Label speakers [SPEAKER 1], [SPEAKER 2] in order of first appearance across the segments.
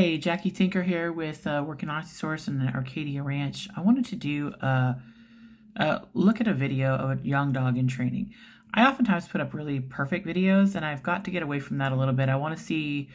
[SPEAKER 1] Hey, Jackie Tinker here with Working Honesty Source and the Arcadia Ranch. I wanted to do a look at a video of a young dog in training. I oftentimes put up really perfect videos, and I've got to get away from that a little bit. I want to see,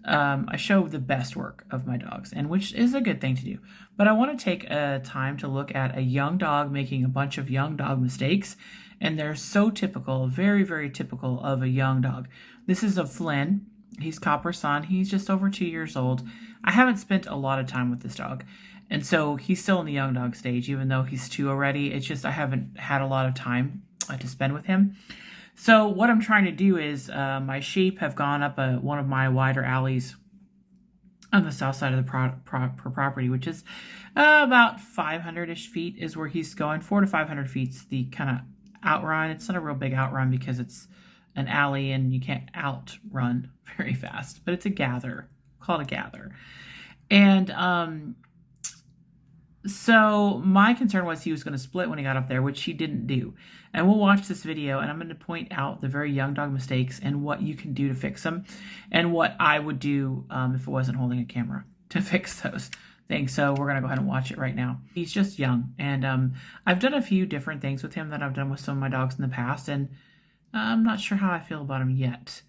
[SPEAKER 1] I show the best work of my dogs, and which is a good thing to do. But I want to take time to look at a young dog making a bunch of young dog mistakes, and they're so typical, very, very typical of a young dog. This is a Flynn. He's Copper Son. He's just over 2 years old. I haven't spent a lot of time with this dog. And so he's still in the young dog stage, even though he's 2 already. It's just I haven't had a lot of time to spend with him. So what I'm trying to do is my sheep have gone up one of my wider alleys on the south side of the property, which is about 500-ish feet is where he's going. 400 to 500 feet's the kind of outrun. It's not a real big outrun because it's an alley and you can't outrun very fast, but it's a gather, called a gather. And so my concern was he was going to split when he got up there, which he didn't do. And we'll watch this video and I'm going to point out the very young dog mistakes and what you can do to fix them and what I would do if I wasn't holding a camera to fix those things. So we're going to go ahead and watch it right now. He's just young, and I've done a few different things with him that I've done with some of my dogs in the past, and I'm not sure how I feel about him yet,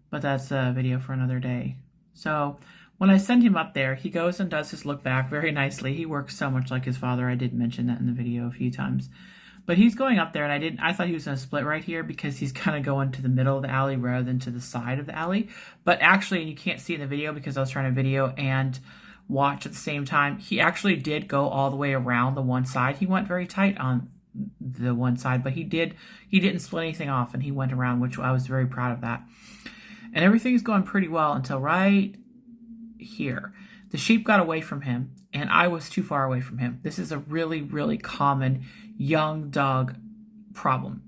[SPEAKER 1] but that's a video for another day. So when I send him up there, he goes and does his look back very nicely. He works so much like his father. I did mention that in the video a few times. But he's going up there, and I thought he was going to split right here because he's kind of going to the middle of the alley rather than to the side of the alley. But actually, and you can't see in the video because I was trying to video and watch at the same time, he actually did go all the way around the one side. He went very tight on the one side, but he didn't split anything off, and he went around, which I was very proud of that. And everything's going pretty well until right here. The sheep got away from him, and I was too far away from him. This is a really, really common young dog problem.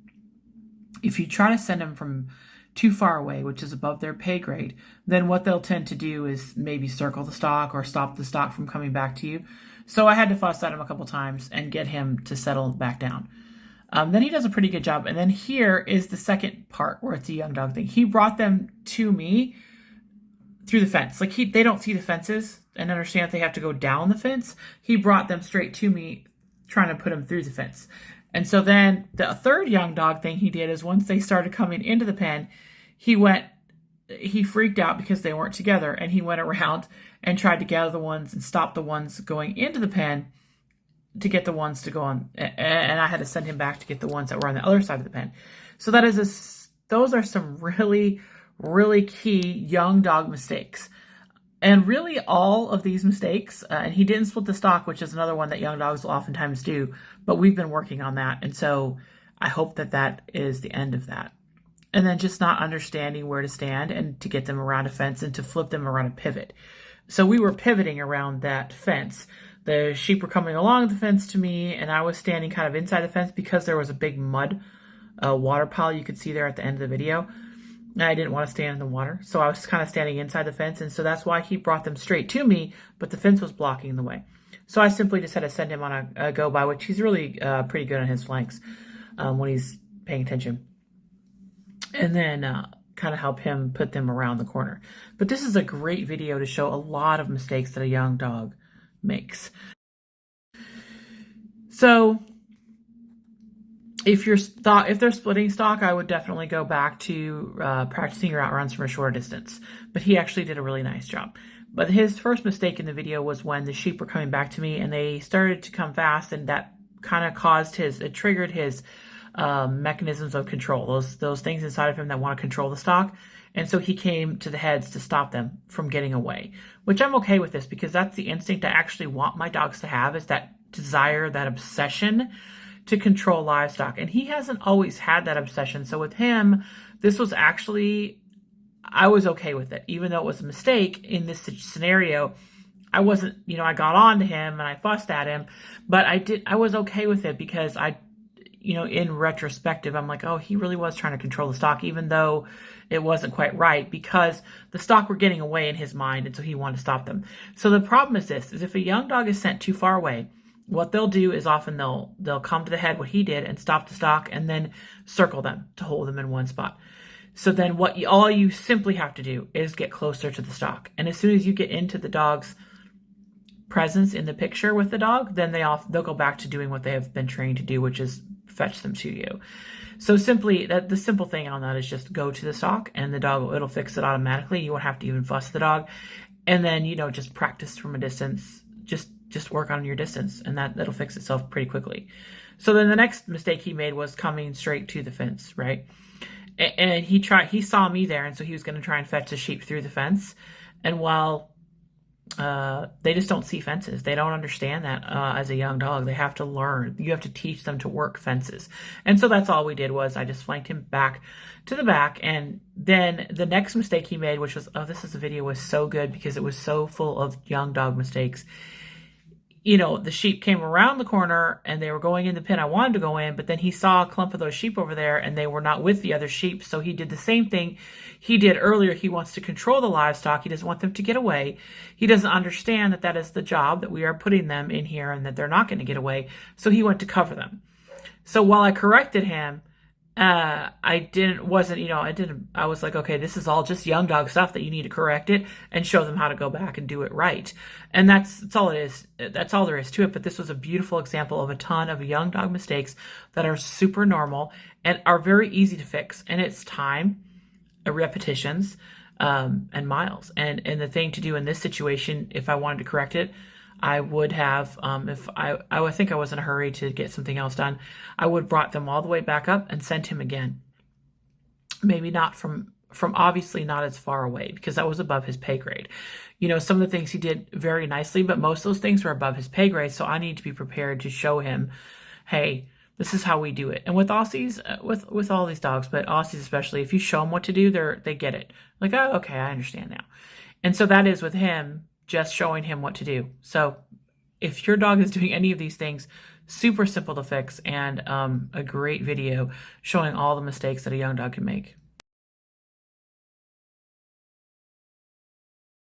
[SPEAKER 1] If you try to send them from too far away, which is above their pay grade, then what they'll tend to do is maybe circle the stock or stop the stock from coming back to you. So I had to fuss at him a couple times and get him to settle back down. Then he does a pretty good job. And then here is the second part where it's a young dog thing. He brought them to me through the fence. Like they don't see the fences and understand that they have to go down the fence. He brought them straight to me, trying to put them through the fence. And so then the third young dog thing he did is once they started coming into the pen, he freaked out because they weren't together, and he went around and tried to gather the ones and stop the ones going into the pen to get the ones to go on. And I had to send him back to get the ones that were on the other side of the pen. So those are some really, really key young dog mistakes. And really all of these mistakes, and he didn't split the stock, which is another one that young dogs will oftentimes do, but we've been working on that. And so I hope that is the end of that. And then just not understanding where to stand and to get them around a fence and to flip them around a pivot. So we were pivoting around that fence. The sheep were coming along the fence to me, and I was standing kind of inside the fence because there was a big mud water pile you could see there at the end of the video. And I didn't want to stand in the water, so I was kind of standing inside the fence, and so that's why he brought them straight to me, but the fence was blocking the way. So I simply just had to send him on a go-by, which he's really pretty good on his flanks when he's paying attention. And then kind of help him put them around the corner. But this is a great video to show a lot of mistakes that a young dog makes. So if they're splitting stock, I would definitely go back to practicing your outruns from a shorter distance. But he actually did a really nice job. But his first mistake in the video was when the sheep were coming back to me and they started to come fast, and that kind of it triggered his mechanisms of control, those things inside of him that want to control the stock. And so he came to the heads to stop them from getting away, which I'm okay with this because that's the instinct I actually want my dogs to have, is that desire, that obsession to control livestock. And he hasn't always had that obsession. So with him, this was actually, I was okay with it. Even though it was a mistake in this scenario, I wasn't, I got on to him and I fussed at him, but I was okay with it because in retrospective, I'm like, oh, he really was trying to control the stock, even though it wasn't quite right, because the stock were getting away in his mind, and so he wanted to stop them. So the problem is this, is if a young dog is sent too far away, what they'll do is often they'll come to the head, what he did, and stop the stock, and then circle them to hold them in one spot. So then all you simply have to do is get closer to the stock. And as soon as you get into the dog's presence in the picture with the dog, then they'll go back to doing what they have been trained to do, which is fetch them to you. So simply, the simple thing on that is just go to the stock, and the dog, it'll fix it automatically. You won't have to even fuss the dog. And then, just practice from a distance. Just work on your distance, and that'll fix itself pretty quickly. So then the next mistake he made was coming straight to the fence, right? And he saw me there, and so he was going to try and fetch the sheep through the fence. And while they just don't see fences, they don't understand that as a young dog. They have to learn. You have to teach them to work fences. And so that's all we did, was I just flanked him back to the back. And then the next mistake he made, which was, this video was so good because it was so full of young dog mistakes. The sheep came around the corner and they were going in the pen I wanted to go in, but then he saw a clump of those sheep over there and they were not with the other sheep. So he did the same thing he did earlier. He wants to control the livestock. He doesn't want them to get away. He doesn't understand that that is the job, that we are putting them in here and that they're not going to get away. So he went to cover them. So while I corrected him, I was like, okay, this is all just young dog stuff that you need to correct it and show them how to go back and do it right. And that's all it is. That's all there is to it. But this was a beautiful example of a ton of young dog mistakes that are super normal and are very easy to fix. And it's time, repetitions, and miles. And the thing to do in this situation, if I wanted to correct it, I would have, if I think I was in a hurry to get something else done, I would have brought them all the way back up and sent him again. Maybe not from obviously not as far away, because that was above his pay grade. Some of the things he did very nicely, but most of those things were above his pay grade. So I need to be prepared to show him, hey, this is how we do it. And with Aussies, with all these dogs, but Aussies especially, if you show them what to do, they get it. Like, oh, okay, I understand now. And so that is with him, just showing him what to do. So if your dog is doing any of these things, super simple to fix, and a great video showing all the mistakes that a young dog can make.